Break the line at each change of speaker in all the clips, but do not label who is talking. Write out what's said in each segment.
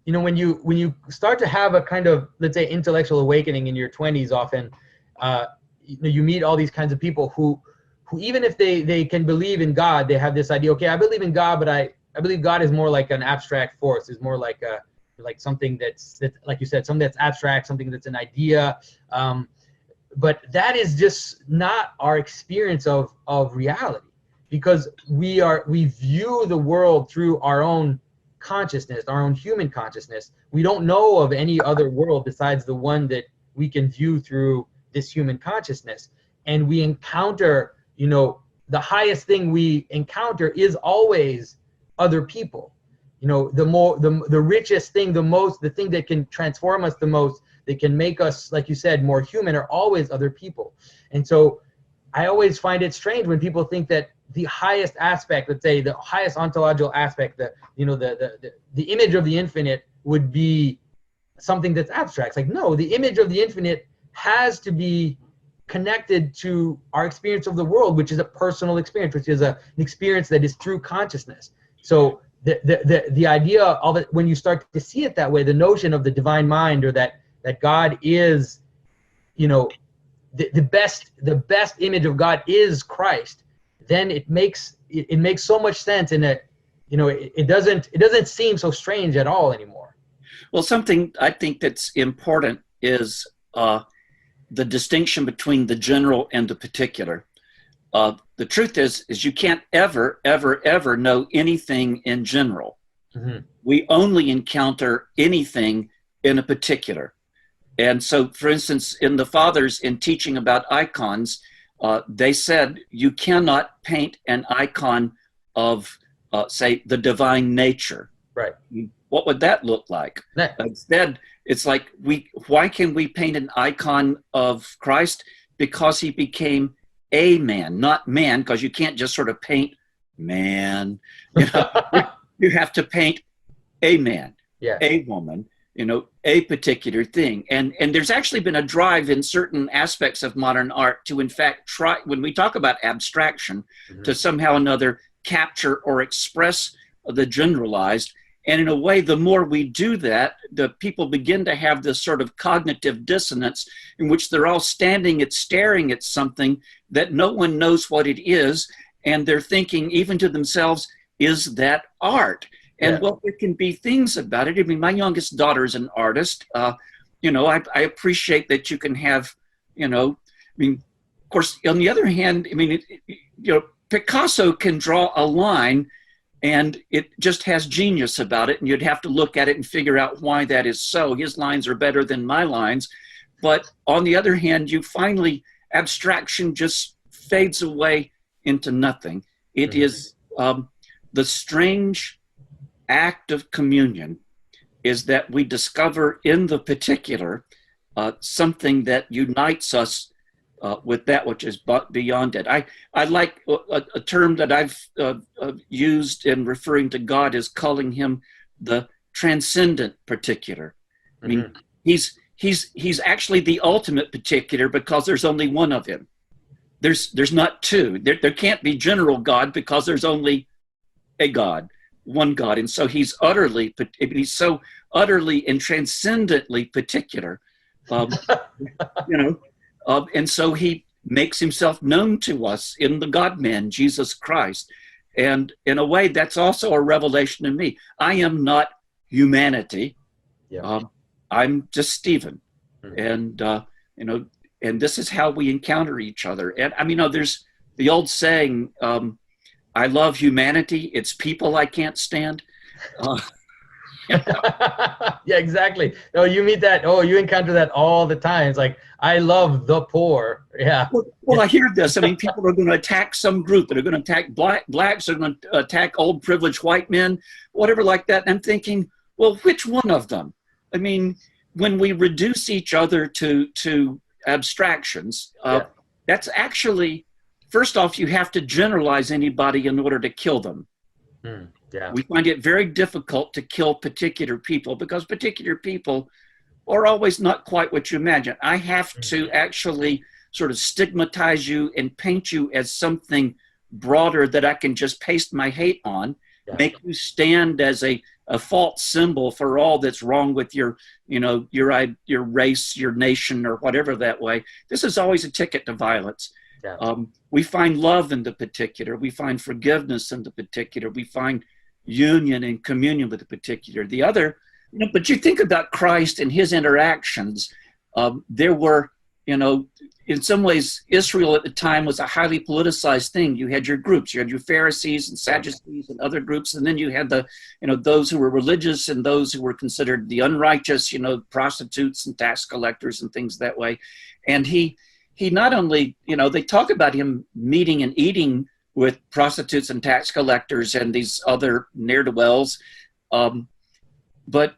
when you start to have a kind of, let's say, intellectual awakening in your 20s, often you meet all these kinds of people who even if they can believe in God, they have this idea, okay, I believe in God, but I believe God is more like an abstract force, is more like something that's like you said, something that's abstract, something that's an idea. But that is just not our experience of reality, because we view the world through our own consciousness, our own human consciousness. We don't know of any other world besides the one that we can view through this human consciousness. And we encounter, the highest thing we encounter is always other people. The richest thing, the thing that can transform us the most, that can make us, like you said, more human, are always other people. And so I always find it strange when people think that the highest aspect, let's say the highest ontological aspect, the image of the infinite would be something that's abstract. It's like, no, the image of the infinite has to be connected to our experience of the world, which is a personal experience, which is an experience that is through consciousness. So the idea of it, when you start to see it that way, the notion of the divine mind, or that God is, the best image of God is Christ, then it makes so much sense, and that it doesn't seem so strange at all anymore.
Well, something I think that's important is the distinction between the general and the particular. The truth is you can't ever know anything in general. Mm-hmm. We only encounter anything in a particular. And so, for instance, in the fathers, in teaching about icons, they said you cannot paint an icon of, say, the divine nature.
Right.
What would that look like? Instead, it's like, why can we paint an icon of Christ? Because he became a man, not man, because you can't just sort of paint man. You have to paint a man, yeah, a woman, a particular thing. And there's actually been a drive in certain aspects of modern art to, in fact, try, when we talk about abstraction, mm-hmm, to somehow or another capture or express the generalized. And in a way, the more we do that, the people begin to have this sort of cognitive dissonance in which they're all staring at something that no one knows what it is. And they're thinking, even to themselves, is that art? And well, there can be things about it. I mean, my youngest daughter is an artist. I appreciate that you can have, of course, on the other hand, Picasso can draw a line and it just has genius about it. And you'd have to look at it and figure out why that is so. His lines are better than my lines. But on the other hand, abstraction just fades away into nothing. It mm-hmm. is the strange act of communion is that we discover in the particular something that unites us with that which is beyond it. I like a term that I've used in referring to God is calling him the transcendent particular. I mean, mm-hmm. he's actually the ultimate particular because there's only one of him. There's not two. There can't be general God because there's only a God, one God. And so he's so utterly and transcendently particular, and so he makes himself known to us in the God-man, Jesus Christ. And in a way, that's also a revelation to me. I am not humanity. Yeah. I'm just Stephen. Mm-hmm. And this is how we encounter each other. And there's the old saying, I love humanity. It's people I can't stand.
Yeah, exactly. No, you meet that. Oh, you encounter that all the time. It's like, I love the poor. Yeah.
Well, I hear this. People are going to attack some group. They're going to attack blacks. They're going to attack old privileged white men, whatever like that. And I'm thinking, well, which one of them? When we reduce each other to abstractions, that's actually, first off, you have to generalize anybody in order to kill them. Yeah. We find it very difficult to kill particular people because particular people are always not quite what you imagine. I have to actually sort of stigmatize you and paint you as something broader that I can just paste my hate on, make you stand as a a false symbol for all that's wrong with your, your race, your nation, or whatever that way. This is always a ticket to violence.
Yeah.
We find love in the particular. We find forgiveness in the particular. We find union and communion with the particular. The other, but you think about Christ and his interactions. There were, in some ways, Israel at the time was a highly politicized thing. You had your groups. You had your Pharisees and Sadducees and other groups, and then you had the, those who were religious and those who were considered the unrighteous, prostitutes and tax collectors and things that way. And he not only, they talk about him meeting and eating with prostitutes and tax collectors and these other ne'er-do-wells, but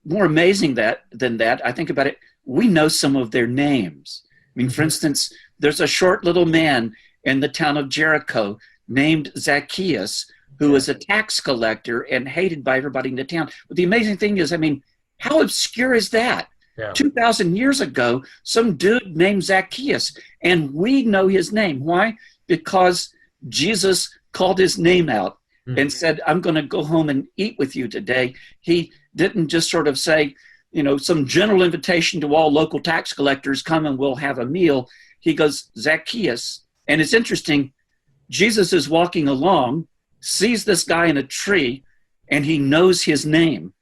more amazing than that, I think about it, we know some of their names. I mean, for instance, there's a short little man in the town of Jericho named Zacchaeus, who was a tax collector and hated by everybody in the town. But the amazing thing is, I mean, how obscure is that? Yeah. 2,000 years ago, some dude named Zacchaeus, and we know his name. Why? Because Jesus called his name out and said, I'm going to go home and eat with you today. He didn't just sort of say, some general invitation to all local tax collectors, come and we'll have a meal. He goes, Zacchaeus. And it's interesting, Jesus is walking along, sees this guy in a tree, and he knows his name.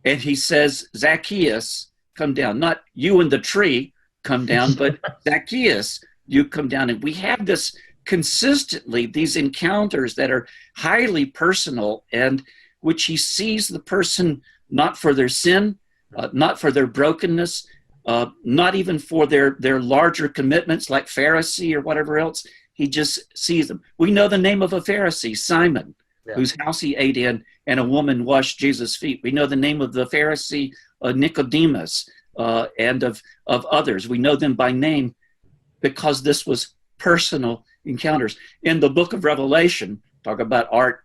And he says, Zacchaeus, come down. Not you in the tree, come down, but Zacchaeus, you come down. And we have this consistently, these encounters that are highly personal, and which he sees the person not for their sin, not for their brokenness, not even for their larger commitments like Pharisee or whatever else. He just sees them. We know the name of a Pharisee, Simon, whose house he ate in, and a woman washed Jesus' feet. We know the name of the Pharisee, Nicodemus, and of others. We know them by name because this was personal encounters. In the book of Revelation, talk about art,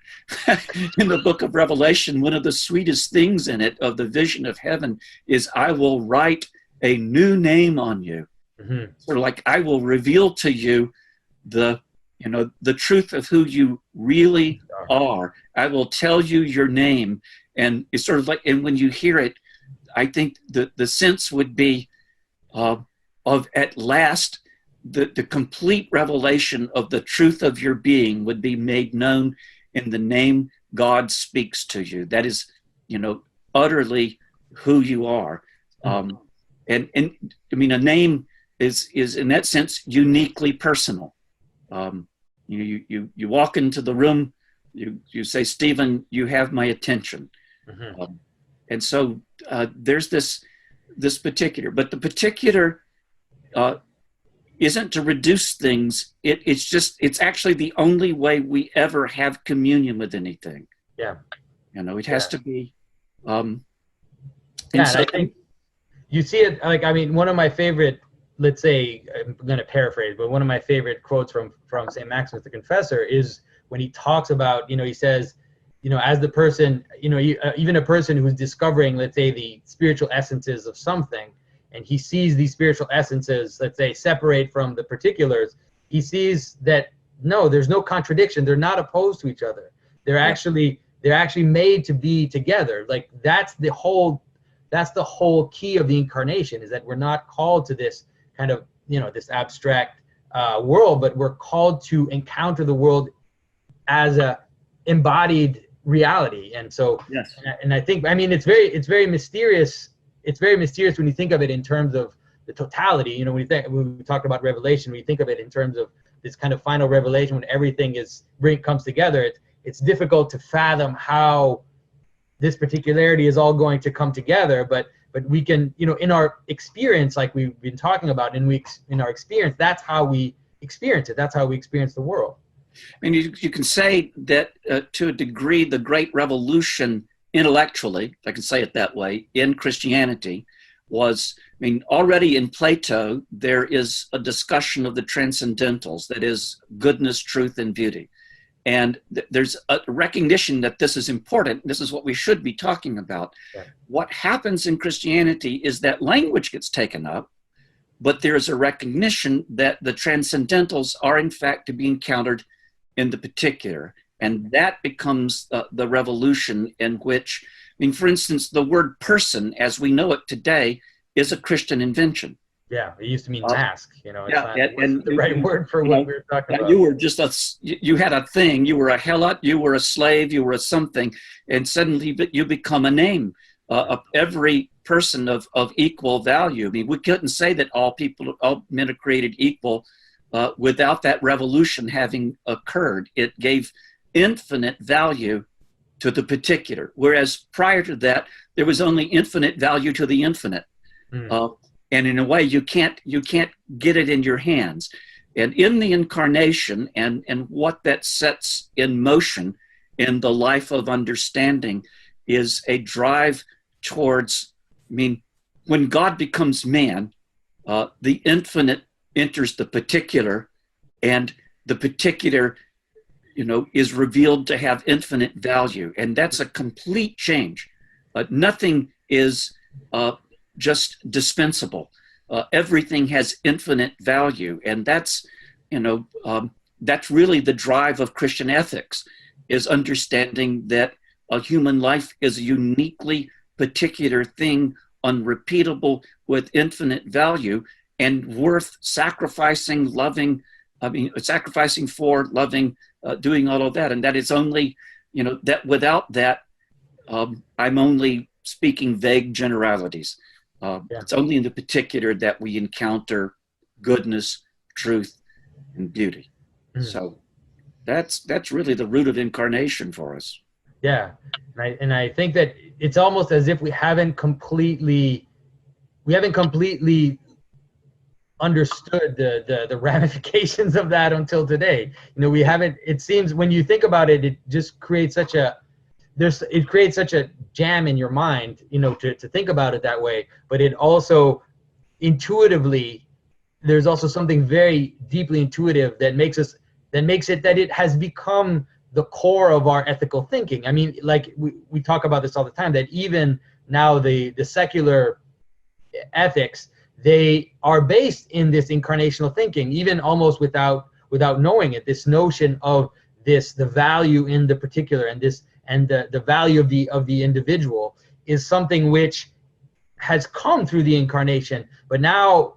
in the book of Revelation, one of the sweetest things in it of the vision of heaven is, I will write a new name on you. Sort of like, I will reveal to you the truth of who you really are. I will tell you your name. And it's sort of like, and when you hear it, I think the sense would be of at last, the complete revelation of the truth of your being would be made known in the name God speaks to you. That is, utterly who you are. And I mean, a name is in that sense uniquely personal. You walk into the room, you say, Stephen, you have my attention. And so there's this particular, but the particular isn't to reduce things. It's actually the only way we ever have communion with anything.
Yeah.
It has to be.
And I think you see it, like, I mean, one of my favorite, let's say, I'm going to paraphrase, but one of my favorite quotes from St. Maximus the Confessor is when he talks about, he says, as the person, even a person who's discovering, let's say, the spiritual essences of something, and he sees these spiritual essences, let's say, separate from the particulars, he sees that, no, there's no contradiction. They're not opposed to each other. They're actually made to be together. Like, that's the whole key of the incarnation, is that we're not called to this kind of, this abstract world, but we're called to encounter the world as a embodied reality. And so, yes. And I think, I mean, it's very mysterious. It's very mysterious when you think of it in terms of the totality. When we talk about revelation, we think of it in terms of this kind of final revelation when everything comes together. It's difficult to fathom how this particularity is all going to come together, but we can, in our experience, like we've been talking about, in our experience, that's how we experience it. That's how we experience the world.
I mean, you can say that to a degree, the great revolution intellectually, if I can say it that way, in Christianity was, I mean, already in Plato, there is a discussion of the transcendentals, that is goodness, truth, and beauty. And there's a recognition that this is important. This is what we should be talking about. Yeah. What happens in Christianity is that language gets taken up, but there's a recognition that the transcendentals are in fact to be encountered in the particular. And that becomes the revolution in which, I mean, for instance, the word person as we know it today is a Christian invention.
Yeah, it used to mean mask. You know, it's
yeah,
not
and
the right word for what we were talking about.
You were just you had a thing. You were a helot. You were a slave. You were a something, and suddenly you become a name. Of every person of equal value. I mean, we couldn't say that all men are created equal without that revolution having occurred. It gave infinite value to the particular, whereas prior to that, there was only infinite value to the infinite. And in a way, you can't get it in your hands. And in the incarnation and what that sets in motion in the life of understanding is a drive towards, I mean, when God becomes man, the infinite enters the particular, and the particular, is revealed to have infinite value. And that's a complete change. Nothing is just dispensable. Everything has infinite value. And that's, that's really the drive of Christian ethics, is understanding that a human life is a uniquely particular thing, unrepeatable, with infinite value, and worth sacrificing, sacrificing for, loving, doing all of that. And that is only, that without that, I'm only speaking vague generalities. It's only in the particular that we encounter goodness, truth, and beauty. So that's really the root of incarnation for us.
Yeah, and I think that it's almost as if we haven't completely understood the ramifications of that until today. We haven't. It seems when you think about it, it just creates such a jam in your mind, to think about it that way. But it also intuitively, there's also something very deeply intuitive that makes it that it has become the core of our ethical thinking. I mean, like we talk about this all the time, that even now the secular ethics, they are based in this incarnational thinking, even almost without knowing it. This notion of the value in the particular, and the value of the individual is something which has come through the incarnation. But now,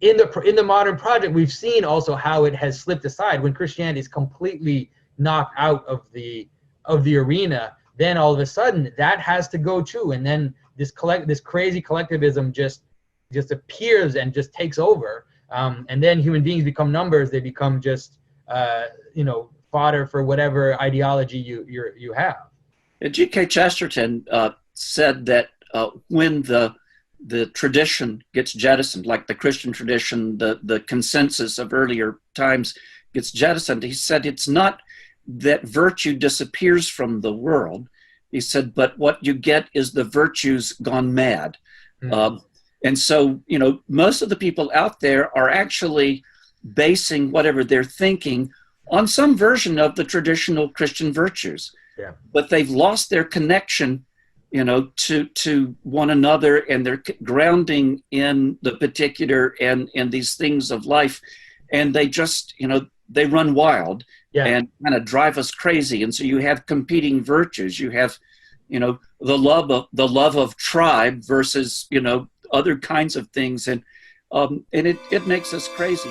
in the modern project, we've seen also how it has slipped aside. When Christianity is completely knocked out of the arena, then all of a sudden that has to go too, and then this crazy collectivism just appears and just takes over, and then human beings become numbers. They become just fodder for whatever ideology you have.
G.K. Chesterton said that when the tradition gets jettisoned, like the Christian tradition, the consensus of earlier times gets jettisoned, he said it's not that virtue disappears from the world. He said, but what you get is the virtues gone mad. And so, most of the people out there are actually basing whatever they're thinking on some version of the traditional Christian virtues.
Yeah. But
they've lost their connection to one another, and they're grounding in the particular and these things of life, and they just they run wild and kind of drive us crazy. And so you have competing virtues. You have the love of tribe versus other kinds of things, and it makes us crazy.